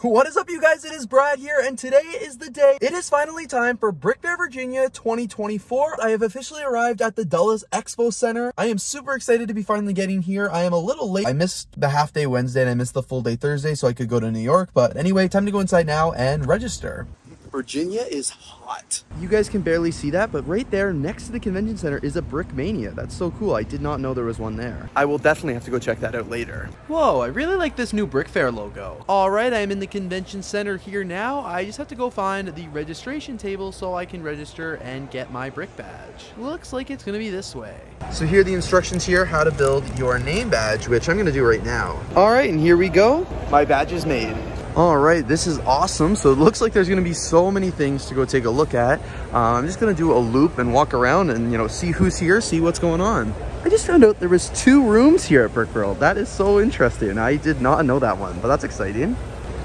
What is up, you guys? It is Brad here, and today is the day. It is finally time for BrickFair Virginia 2024. I have officially arrived at the Dulles Expo Center. I am super excited to be finally getting here. I am a little late. I missed the half day Wednesday and I missed the full day Thursday, so I could go to New York. But anyway, time to go inside now and register. Virginia is hot. You guys can barely see that, but right there next to the convention center is a Brickmania. That's so cool. I did not know there was one there. I will definitely have to go check that out later. Whoa, I really like this new BrickFair logo. All right, I'm in the convention center here now. I just have to go find the registration table so I can register and get my brick badge. Looks like it's gonna be this way. So here are the instructions here, how to build your name badge, which I'm gonna do right now. All right, and here we go. My badge is made. All right, this is awesome. So it looks like there's gonna be so many things to go take a look at. I'm just gonna do a loop and walk around and, you know, see who's here, see what's going on. I just found out there was 2 rooms here at Brick World. That is so interesting. I did not know that one, but that's exciting.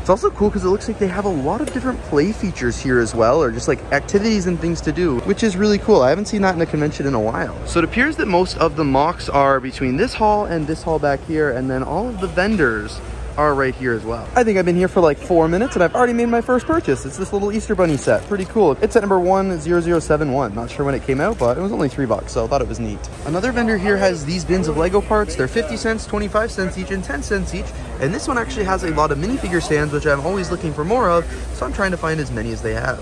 It's also cool because it looks like they have a lot of different play features here as well, or just like activities and things to do, which is really cool. I haven't seen that in a convention in a while. So it appears that most of the MOCs are between this hall and this hall back here, and then all of the vendors are right here as well. I think I've been here for like 4 minutes and I've already made my first purchase. It's this little Easter bunny set. Pretty cool. It's at number 10071. Not sure when it came out, but it was only $3, so I thought it was neat. Another vendor here has these bins of Lego parts. They're 50 cents, 25 cents each, and 10 cents each. And this one actually has a lot of minifigure stands, which I'm always looking for more of, so I'm trying to find as many as they have.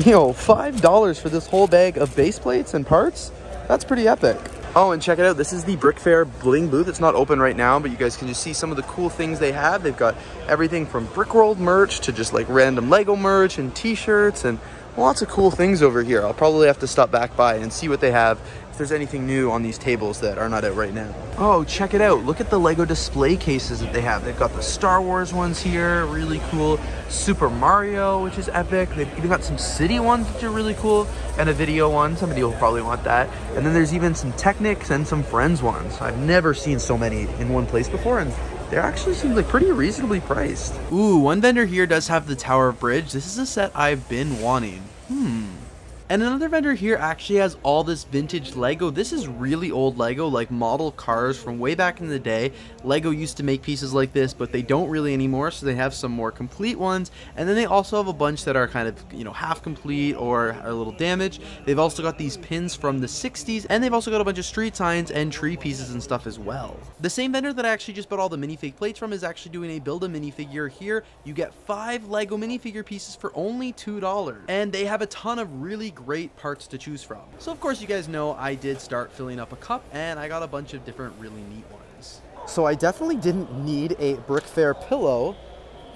Yo, $5 for this whole bag of base plates and parts? That's pretty epic. Oh, and check it out. This is the BrickFair Bling booth. It's not open right now, but you guys can just see some of the cool things they have. They've got everything from Brickworld merch to just like random Lego merch and t-shirts and lots of cool things over here. I'll probably have to stop back by and see what they have, if there's anything new on these tables that are not out right now. Oh, check it out. Look at the Lego display cases that they have. They've got the Star Wars ones here, really cool. Super Mario, which is epic. They've even got some city ones, which are really cool, and a video one. Somebody will probably want that. And then there's even some Technics and some Friends ones. I've never seen so many in one place before, and they actually seem like pretty reasonably priced. Ooh, one vendor here does have the Tower Bridge. This is a set I've been wanting. And another vendor here actually has all this vintage Lego. This is really old Lego, like model cars from way back in the day. Lego used to make pieces like this, but they don't really anymore, so they have some more complete ones. And then they also have a bunch that are kind of, you know, half complete or a little damaged. They've also got these pins from the 60s, and they've also got a bunch of street signs and tree pieces and stuff as well. The same vendor that I actually just bought all the minifig plates from is actually doing a build a minifigure here. You get 5 Lego minifigure pieces for only $2, and they have a ton of really great parts to choose from. So of course, you guys know I did start filling up a cup, and I got a bunch of different really neat ones. So I definitely didn't need a BrickFair pillow,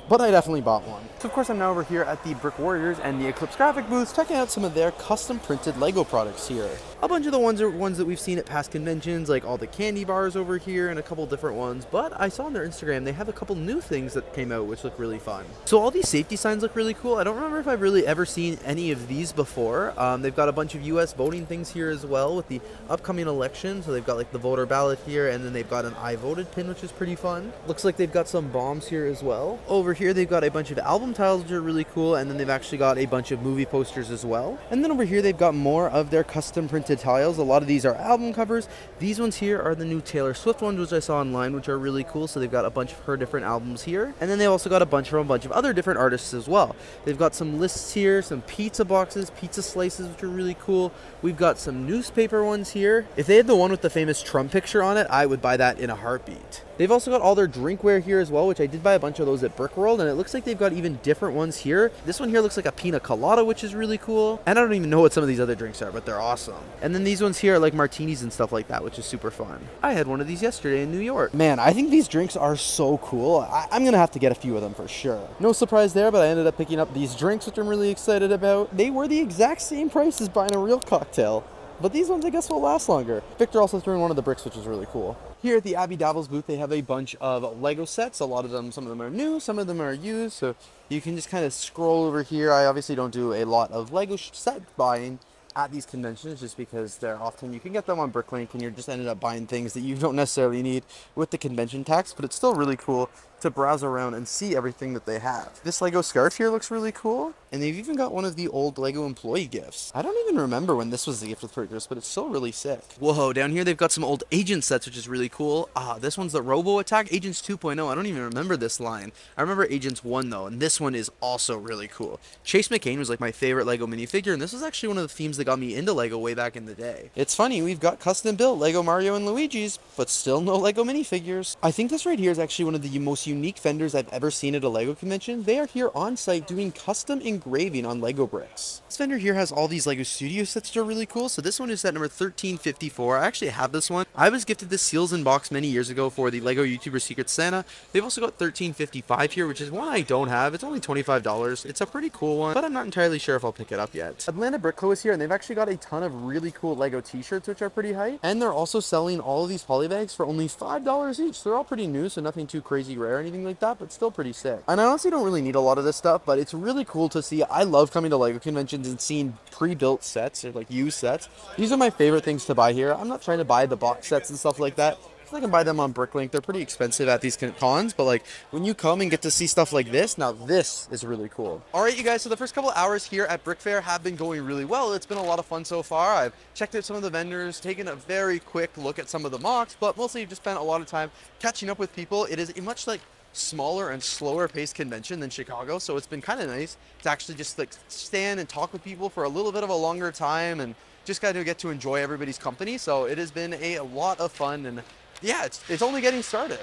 but I definitely bought one. So of course, I'm now over here at the Brick Warriors and the Eclipse graphic booths, checking out some of their custom printed Lego products here. A bunch of the ones are ones that we've seen at past conventions, like all the candy bars over here and a couple different ones, but I saw on their Instagram they have a couple new things that came out which look really fun. So all these safety signs look really cool. I don't remember if I've really ever seen any of these before. They've got a bunch of US voting things here as well with the upcoming election. So they've got like the voter ballot here, and then they've got an I voted pin, which is pretty fun. Looks like they've got some bombs here as well. Over here they've got a bunch of album tiles which are really cool, and then they've actually got a bunch of movie posters as well. And then over here they've got more of their custom printed tiles. A lot of these are album covers. These ones here are the new Taylor Swift ones, which I saw online, which are really cool. So they've got a bunch of her different albums here, and then they also got a bunch from a bunch of other different artists as well. They've got some lists here, some pizza boxes, pizza slices, which are really cool. We've got some newspaper ones here. If they had the one with the famous Trump picture on it, I would buy that in a heartbeat. They've also got all their drinkware here as well, which I did buy a bunch of those at Brick World, and it looks like they've got even different ones here. This one here looks like a pina colada, which is really cool. And I don't even know what some of these other drinks are, but they're awesome. And then these ones here are like martinis and stuff like that, which is super fun. I had one of these yesterday in New York. Man, I think these drinks are so cool. I'm gonna have to get a few of them for sure. No surprise there, but I ended up picking up these drinks, which I'm really excited about. They were the exact same price as buying a real cocktail, but these ones I guess will last longer. Victor also threw in one of the bricks, which is really cool. Here at the Abby Davils booth, they have a bunch of Lego sets. A lot of them, some of them are new, some of them are used. So you can just kind of scroll over here. I obviously don't do a lot of Lego set buying at these conventions just because they're often, you can get them on Bricklink and you're just ended up buying things that you don't necessarily need with the convention tax, but it's still really cool to browse around and see everything that they have. This Lego scarf here looks really cool, and they've even got one of the old Lego employee gifts. I don't even remember when this was the gift with purchase, but it's still really sick. Whoa, down here they've got some old Agent sets, which is really cool. This one's the Robo Attack Agents 2.0. I don't even remember this line. I remember Agents 1 though, and this one is also really cool. Chase McCain was like my favorite Lego minifigure, and this was actually one of the themes that got me into Lego way back in the day. It's funny, we've got custom built Lego Mario and Luigi's, but still no Lego minifigures. I think this right here is actually one of the most unique vendors I've ever seen at a Lego convention. They are here on site doing custom engraving on Lego bricks. This vendor here has all these Lego Studio sets that are really cool. So this one is set number 1354. I actually have this one. I was gifted this Seals in Box many years ago for the Lego YouTuber Secret Santa. They've also got 1355 here, which is one I don't have. It's only $25. It's a pretty cool one, but I'm not entirely sure if I'll pick it up yet. Atlanta BrickClo is here, and they've actually got a ton of really cool Lego t-shirts, which are pretty hype. And they're also selling all of these polybags for only $5 each. They're all pretty new, so nothing too crazy rare or anything like that, but still pretty sick. And I honestly don't really need a lot of this stuff, but it's really cool to see. I love coming to Lego conventions and seeing pre-built sets or like used sets. These are my favorite things to buy here. I'm not trying to buy the box sets and stuff like that. I can buy them on BrickLink. They're pretty expensive at these cons, but like when you come and get to see stuff like this, now this is really cool. All right, you guys, so the first couple hours here at BrickFair have been going really well. It's been a lot of fun so far. I've checked out some of the vendors, taken a very quick look at some of the mocks, but mostly just spent a lot of time catching up with people. It is a much like smaller and slower paced convention than Chicago, so it's been kind of nice to actually just like stand and talk with people for a little bit of a longer time and just kind of get to enjoy everybody's company. So it has been a lot of fun, and yeah, it's only getting started.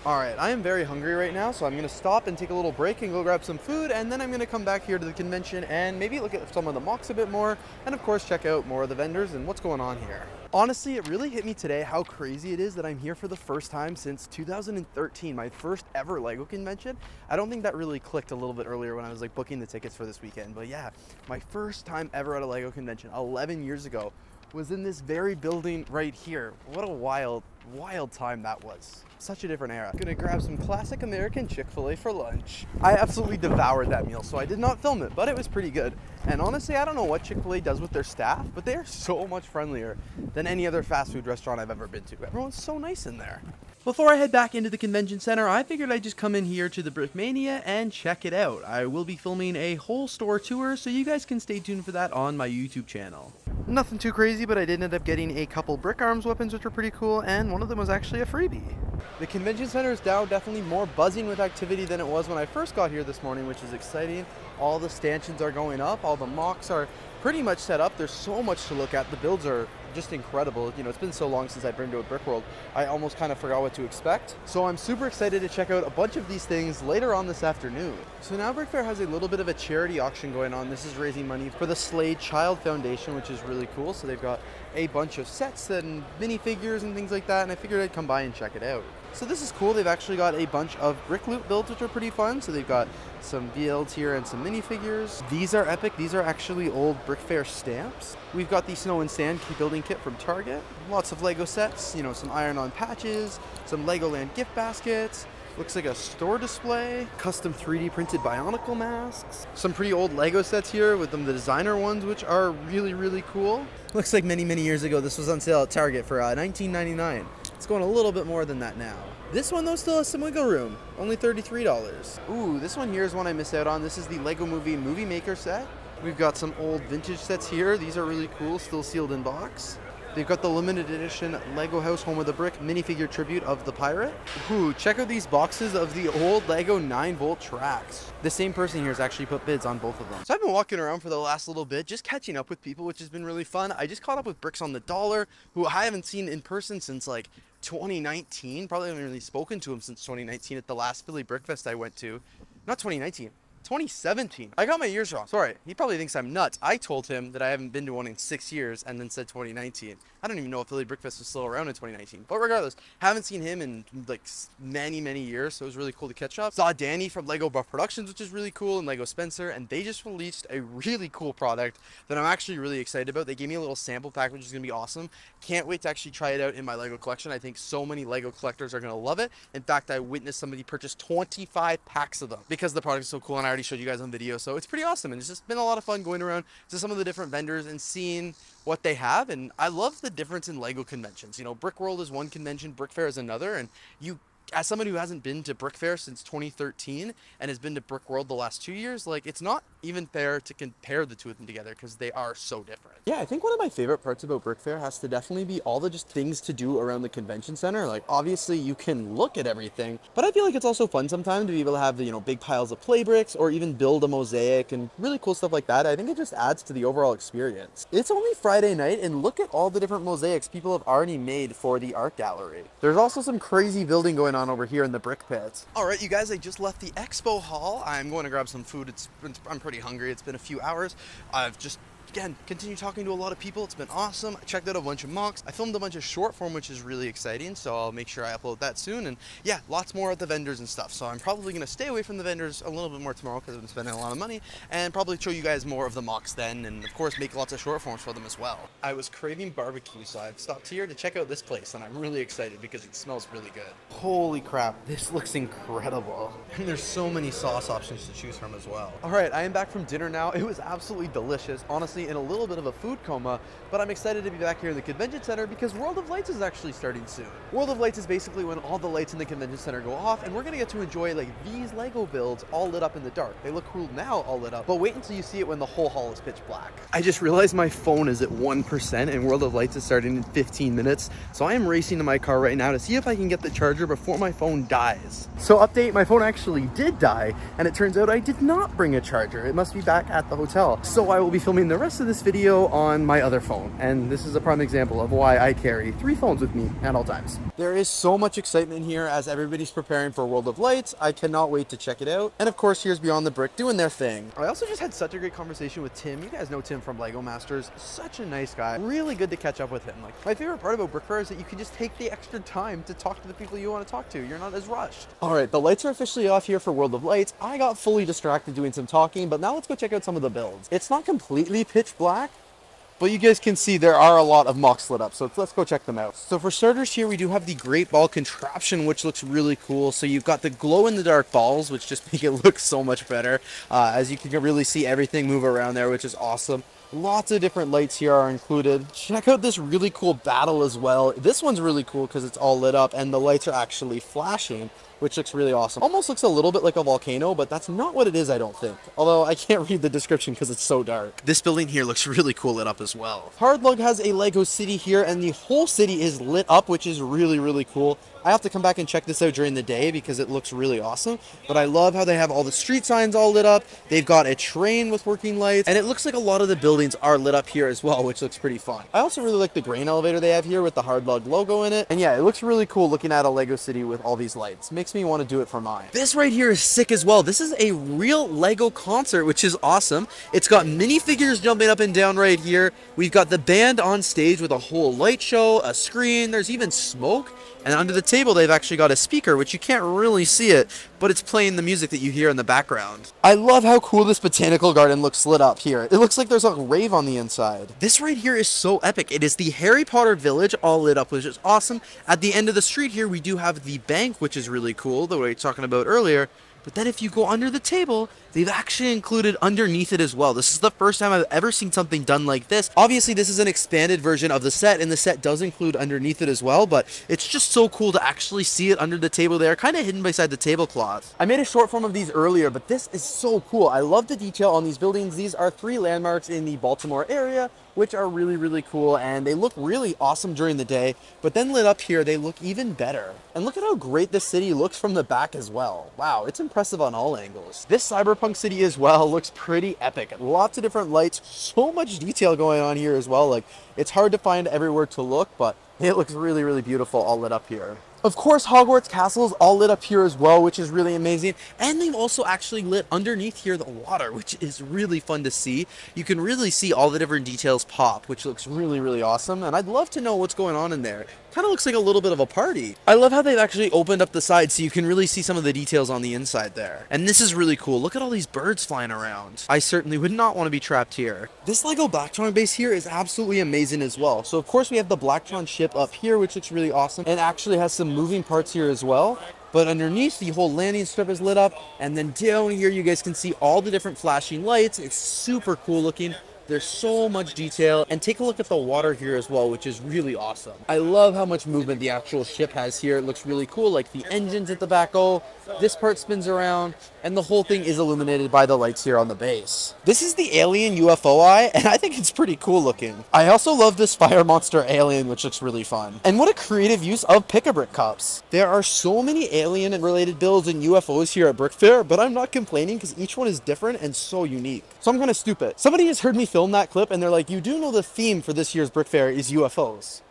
All right, I am very hungry right now, so I'm gonna stop and take a little break and go grab some food, and then I'm gonna come back here to the convention and maybe look at some of the mocks a bit more, and of course check out more of the vendors and what's going on here. Honestly, it really hit me today how crazy it is that I'm here for the first time since 2013, my first ever Lego convention. I don't think that really clicked a little bit earlier when I was like booking the tickets for this weekend, but yeah, my first time ever at a Lego convention 11 years ago was in this very building right here. What a wild time that was. Such a different era. Gonna grab some classic American Chick-fil-A for lunch. I absolutely devoured that meal, so I did not film it, but it was pretty good. And honestly, I don't know what Chick-fil-A does with their staff, but they are so much friendlier than any other fast food restaurant I've ever been to. Everyone's so nice in there. Before I head back into the convention center, I figured I'd just come in here to the Brickmania and check it out. I will be filming a whole store tour, so you guys can stay tuned for that on my YouTube channel. Nothing too crazy, but I did end up getting a couple Brick Arms weapons, which were pretty cool, and one of them was actually a freebie. The convention center is now definitely more buzzing with activity than it was when I first got here this morning, which is exciting. All the stanchions are going up, all the mocks are pretty much set up. There's so much to look at. The builds are just incredible. You know, it's been so long since I've been to a Brick World, I almost kind of forgot what to expect. So I'm super excited to check out a bunch of these things later on this afternoon. So now BrickFair has a little bit of a charity auction going on. This is raising money for the Slade Child Foundation, which is really cool. So they've got a bunch of sets and minifigures and things like that, and I figured I'd come by and check it out. So this is cool. They've actually got a bunch of brick loot builds, which are pretty fun. So they've got some builds here and some minifigures. These are epic. These are actually old BrickFair stamps. We've got the Snow and Sand building kit from Target. Lots of Lego sets, you know, some iron-on patches, some Legoland gift baskets. Looks like a store display, custom 3D printed Bionicle masks. Some pretty old Lego sets here with them, the designer ones, which are really, really cool. Looks like many, many years ago, this was on sale at Target for $19.99. It's going a little bit more than that now. This one though still has some wiggle room, only $33. Ooh, this one here is one I missed out on. This is the Lego Movie Maker set. We've got some old vintage sets here. These are really cool, still sealed in box. They've got the limited edition Lego House Home of the Brick minifigure tribute of the pirate. Ooh, check out these boxes of the old Lego 9-volt tracks. The same person here has actually put bids on both of them. So I've been walking around for the last little bit, just catching up with people, which has been really fun. I just caught up with Bricks on the Dollar, who I haven't seen in person since like 2019. Probably haven't really spoken to him since 2019 at the last Philly Brickfest I went to. Not 2019. 2017. I got my years wrong. Sorry. He probably thinks I'm nuts. I told him that I haven't been to one in 6 years and then said 2019. I don't even know if Philly Brickfest was still around in 2019. But regardless, haven't seen him in like many, many years. So it was really cool to catch up. Saw Danny from Lego Buff Productions, which is really cool, and Lego Spencer. And they just released a really cool product that I'm actually really excited about. They gave me a little sample pack, which is going to be awesome. Can't wait to actually try it out in my Lego collection. I think so many Lego collectors are going to love it. In fact, I witnessed somebody purchase 25 packs of them because the product is so cool, and I already showed you guys on video. So it's pretty awesome, and it's just been a lot of fun going around to some of the different vendors and seeing what they have. And I love the difference in Lego conventions. You know, Brick World is one convention, BrickFair is another, and you as somebody who hasn't been to BrickFair since 2013 and has been to Brick World the last 2 years, like, it's not even fair to compare the two of them together because they are so different. Yeah, I think one of my favorite parts about BrickFair has to definitely be all the just things to do around the convention center. Like, obviously you can look at everything, but I feel like it's also fun sometimes to be able to have, you know, big piles of play bricks or even build a mosaic and really cool stuff like that. I think it just adds to the overall experience. It's only Friday night and look at all the different mosaics people have already made for the art gallery. There's also some crazy building going on over here in the brick pits. All right, you guys, I just left the expo hall. I'm going to grab some food. I'm pretty hungry. It's been a few hours. I've just again, continue talking to a lot of people. It's been awesome. I checked out a bunch of mocks. I filmed a bunch of short form, which is really exciting, so I'll make sure I upload that soon. And yeah, lots more at the vendors and stuff. So I'm probably going to stay away from the vendors a little bit more tomorrow because I've been spending a lot of money, and probably show you guys more of the mocks then, and of course make lots of short forms for them as well. I was craving barbecue, so I've stopped here to check out this place, and I'm really excited because it smells really good. Holy crap, this looks incredible. And there's so many sauce options to choose from as well. All right, I am back from dinner now. It was absolutely delicious. Honestly, in a little bit of a food coma, but I'm excited to be back here in the convention center because World of Lights is actually starting soon. World of Lights is basically when all the lights in the convention center go off, and we're gonna get to enjoy like these Lego builds all lit up in the dark. They look cool now all lit up, but wait until you see it when the whole hall is pitch black. I just realized my phone is at 1% and World of Lights is starting in 15 minutes, so I am racing to my car right now to see if I can get the charger before my phone dies. So update, my phone actually did die, and it turns out I did not bring a charger. It must be back at the hotel. So I will be filming the rest of this video on my other phone, and this is a prime example of why I carry 3 phones with me at all times. There is so much excitement here as everybody's preparing for World of Lights. I cannot wait to check it out. And of course, here's Beyond the Brick doing their thing. I also just had such a great conversation with Tim. You guys know Tim from LEGO Masters. Such a nice guy. Really good to catch up with him. Like, my favorite part about BrickFair is that you can just take the extra time to talk to the people you want to talk to. You're not as rushed. All right, the lights are officially off here for World of Lights. I got fully distracted doing some talking, but now let's go check out some of the builds. It's not completely pitch black, but you guys can see there are a lot of mocks lit up, so let's go check them out. So for starters here, we do have the Great Ball contraption, which looks really cool. So you've got the glow-in-the-dark balls, which just make it look so much better. As you can really see everything move around there, which is awesome. Lots of different lights here are included. Check out this really cool battle as well. This one's really cool because it's all lit up and the lights are actually flashing, which looks really awesome. Almost looks a little bit like a volcano, but that's not what it is, I don't think. Although I can't read the description because it's so dark. This building here looks really cool lit up as well. Hardlug has a Lego city here, and the whole city is lit up, which is really, really cool. I have to come back and check this out during the day because it looks really awesome. But I love how they have all the street signs all lit up. They've got a train with working lights, and it looks like a lot of the buildings are lit up here as well, which looks pretty fun. I also really like the grain elevator they have here with the Hardlug logo in it. And yeah, it looks really cool looking at a Lego city with all these lights. Makes me want to do it for mine. This right here is sick as well. This is a real Lego concert, which is awesome. It's got minifigures jumping up and down right here. We've got the band on stage with a whole light show, a screen. There's even smoke. And under the table, they've actually got a speaker, which you can't really see it, but it's playing the music that you hear in the background. I love how cool this botanical garden looks lit up here. It looks like there's a rave on the inside. This right here is so epic. It is the Harry Potter village all lit up, which is awesome. At the end of the street here, we do have the bank, which is really cool, the way we were talking about earlier. But then if you go under the table, they've actually included underneath it as well. This is the first time I've ever seen something done like this. Obviously, this is an expanded version of the set, and the set does include underneath it as well, but it's just so cool to actually see it under the table there, kind of hidden beside the tablecloth. I made a short form of these earlier, but this is so cool. I love the detail on these buildings. These are 3 landmarks in the Baltimore area, which are really, really cool, and they look really awesome during the day, but then lit up here, they look even better. And look at how great this city looks from the back as well. Wow, it's impressive on all angles. This cyberpunk city as well looks pretty epic. Lots of different lights, so much detail going on here as well. Like, it's hard to find everywhere to look, but it looks really, really beautiful all lit up here. Of course, Hogwarts Castle is all lit up here as well, which is really amazing. And they've also actually lit underneath here the water, which is really fun to see. You can really see all the different details pop, which looks really, really awesome. And I'd love to know what's going on in there. Kind of looks like a little bit of a party. I love how they've actually opened up the side so you can really see some of the details on the inside there. And this is really cool. Look at all these birds flying around. I certainly would not want to be trapped here. This Lego Blacktron base here is absolutely amazing as well. So of course we have the Blacktron ship up here, which looks really awesome, and actually has some moving parts here as well. But underneath, the whole landing strip is lit up, and then down here you guys can see all the different flashing lights. It's super cool looking. There's so much detail, and take a look at the water here as well, which is really awesome. I love how much movement the actual ship has here. It looks really cool, like the engines at the back. Oh, this part spins around, and the whole thing is illuminated by the lights here on the base. This is the alien UFO eye, and I think it's pretty cool looking. I also love this fire monster alien, which looks really fun. And what a creative use of Pick-a-Brick cups. There are so many alien and related builds and UFOs here at BrickFair, but I'm not complaining because each one is different and so unique. So I'm gonna stoop it. Somebody has heard me film that clip and they're like, you do know the theme for this year's BrickFair is UFOs.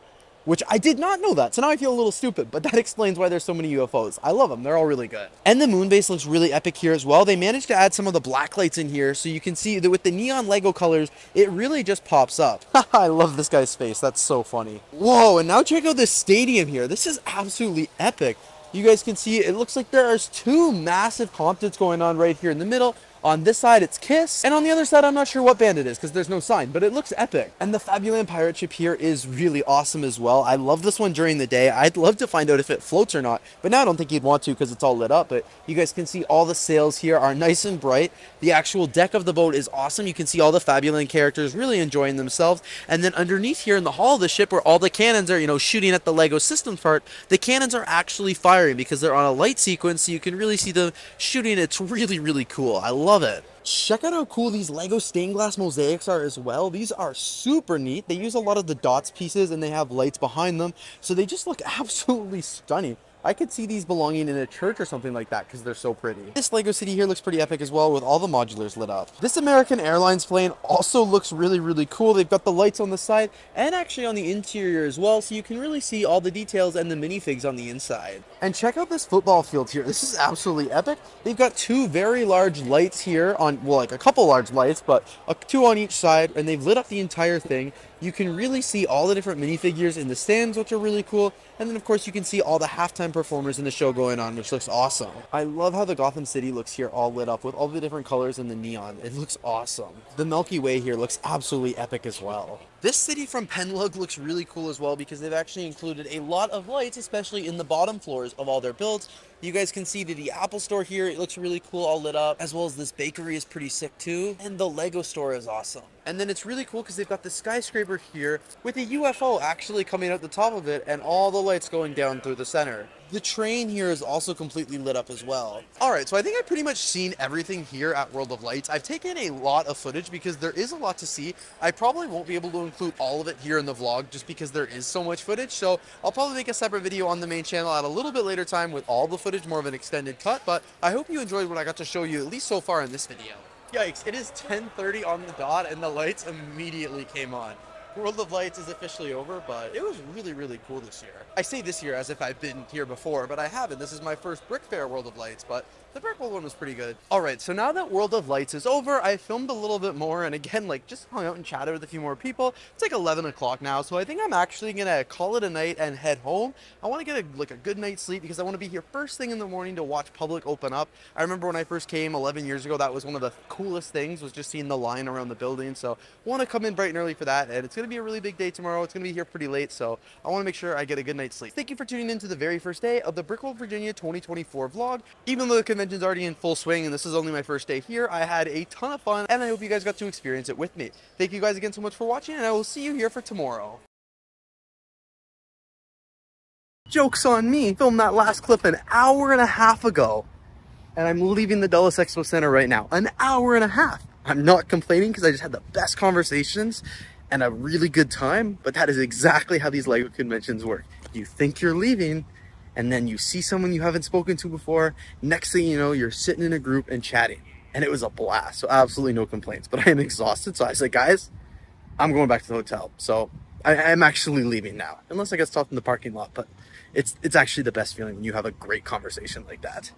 Which I did not know that, so now I feel a little stupid, but that explains why there's so many UFOs. I love them, they're all really good. And the moon base looks really epic here as well. They managed to add some of the black lights in here, so you can see that with the neon Lego colors, it really just pops up. I love this guy's face, that's so funny. Whoa, and now check out this stadium here. This is absolutely epic. You guys can see it looks like there's two massive concerts going on right here in the middle. On this side, it's Kiss, and on the other side, I'm not sure what band it is because there's no sign, but it looks epic. And the Fabuland pirate ship here is really awesome as well. I love this one during the day. I'd love to find out if it floats or not, but now I don't think you'd want to because it's all lit up. But you guys can see all the sails here are nice and bright. The actual deck of the boat is awesome. You can see all the Fabuland characters really enjoying themselves. And then underneath here in the hull of the ship where all the cannons are, you know, shooting at the Lego systems part, the cannons are actually firing because they're on a light sequence, so you can really see them shooting. It's really, really cool. I love it. Check out how cool these Lego stained glass mosaics are as well. These are super neat. They use a lot of the dots pieces and they have lights behind them, so they just look absolutely stunning. I could see these belonging in a church or something like that because they're so pretty. This Lego city here looks pretty epic as well with all the modulars lit up. This American Airlines plane also looks really, really cool. They've got the lights on the side and actually on the interior as well, so you can really see all the details and the minifigs on the inside. And check out this football field here. This is absolutely epic. They've got two very large lights here on, well, like a couple large lights, but two on each side, and they've lit up the entire thing. You can really see all the different minifigures in the stands, which are really cool. And then, of course, you can see all the halftime performers in the show going on, which looks awesome. I love how the Gotham City looks here all lit up with all the different colors and the neon. It looks awesome. The Milky Way here looks absolutely epic as well. This city from Penlug looks really cool as well because they've actually included a lot of lights, especially in the bottom floors of all their builds. You guys can see the Apple store here. It looks really cool, all lit up, as well as this bakery is pretty sick too. And the Lego store is awesome. And then it's really cool because they've got the skyscraper here with a UFO actually coming out the top of it and all the lights going down through the center. The train here is also completely lit up as well. Alright, so I think I've pretty much seen everything here at World of Lights. I've taken a lot of footage because there is a lot to see. I probably won't be able to include all of it here in the vlog just because there is so much footage. So I'll probably make a separate video on the main channel at a little bit later time with all the footage, more of an extended cut. But I hope you enjoyed what I got to show you, at least so far in this video. Yikes, it is 10:30 on the dot and the lights immediately came on. World of Lights is officially over, but it was really, really cool this year. I say this year as if I've been here before, but I haven't. This is my first BrickFair World of Lights, but the BrickLover one was pretty good. Alright, so now that World of Lights is over, I filmed a little bit more, and again, like, just hung out and chatted with a few more people. It's like 11 o'clock now, so I think I'm actually gonna call it a night and head home. I want to get a good night's sleep because I want to be here first thing in the morning to watch public open up. I remember when I first came 11 years ago, that was one of the coolest things, was just seeing the line around the building, so I want to come in bright and early for that, and it's going to be a really big day tomorrow. It's going to be here pretty late, so I want to make sure I get a good night's sleep. Thank you for tuning in to the very first day of the BrickFair Virginia 2024 vlog. Even though the convention's already in full swing and this is only my first day here, I had a ton of fun and I hope you guys got to experience it with me. Thank you guys again so much for watching, and I will see you here for tomorrow. Joke's on me. Filmed that last clip an hour and a half ago, and I'm leaving the Dulles Expo Center right now. An hour and a half. I'm not complaining because I just had the best conversations and a really good time, but that is exactly how these LEGO conventions work. You think you're leaving, and then you see someone you haven't spoken to before. Next thing you know, you're sitting in a group and chatting, and it was a blast. So absolutely no complaints, but I am exhausted. So I said, guys, I'm going back to the hotel. So I'm actually leaving now, unless I get stopped in the parking lot, but it's actually the best feeling when you have a great conversation like that.